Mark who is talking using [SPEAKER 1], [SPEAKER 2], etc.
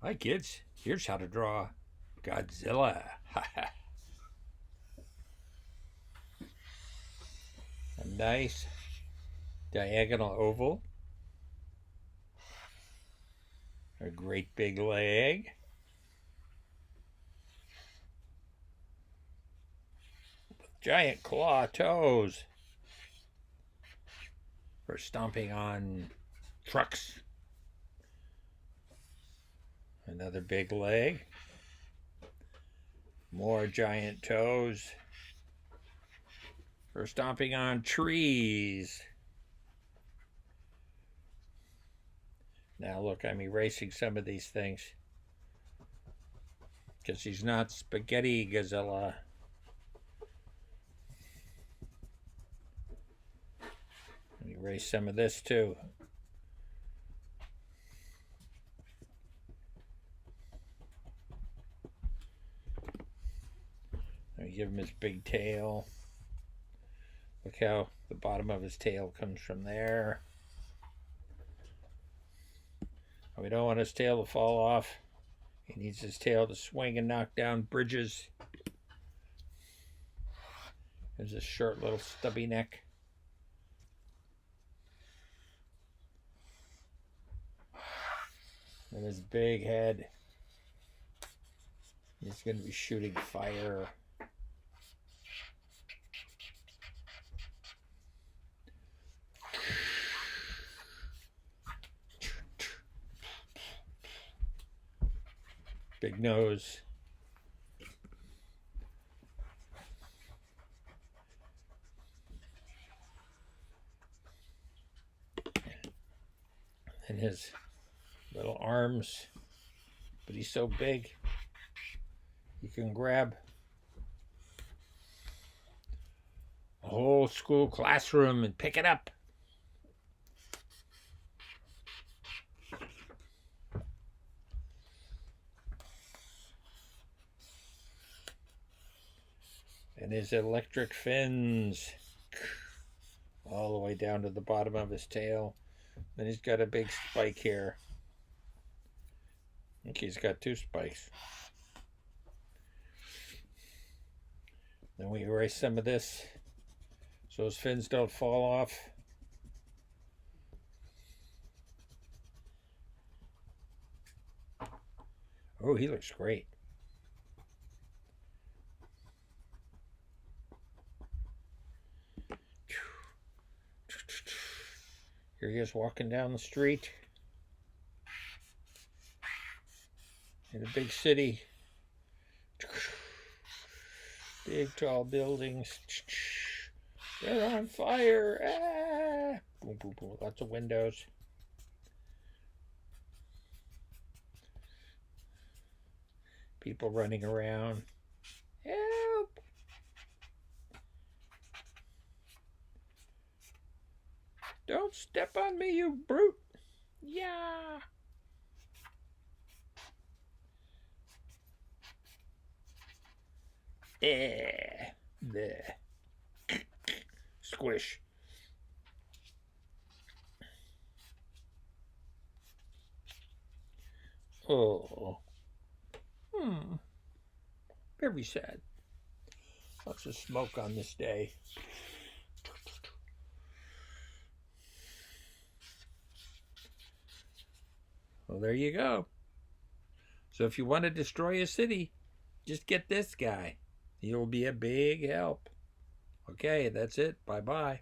[SPEAKER 1] Hi kids, here's how to draw Godzilla. A nice diagonal oval, a great big leg, giant claw toes for stomping on trucks. Another big leg, more giant toes for stomping on trees. Now look, I'm erasing some of these things because he's not Spaghetti Godzilla. Erase some of this too. I give him his big tail. Look how the bottom of his tail comes from there. And we don't want his tail to fall off. He needs his tail to swing and knock down bridges. There's a short little stubby neck. And his big head. He's going to be shooting fire. Big nose. And his little arms. But he's so big, you can grab a whole school classroom and pick it up. And his electric fins all the way down to the bottom of his tail. Then he's got a big spike here. I think he's got 2 spikes. Then we erase some of this so his fins don't fall off. Oh, he looks great. Here he is walking down the street in a big city. Big tall buildings. They're on fire. Ah! Boom, boom, boom. Lots of windows. People running around. Help! Don't step on me, you brute! Yeah! There. Squish. Oh. Very sad. Lots of smoke on this day. Well, there you go. So if you want to destroy a city, just get this guy. He'll be a big help. Okay, that's it. Bye-bye.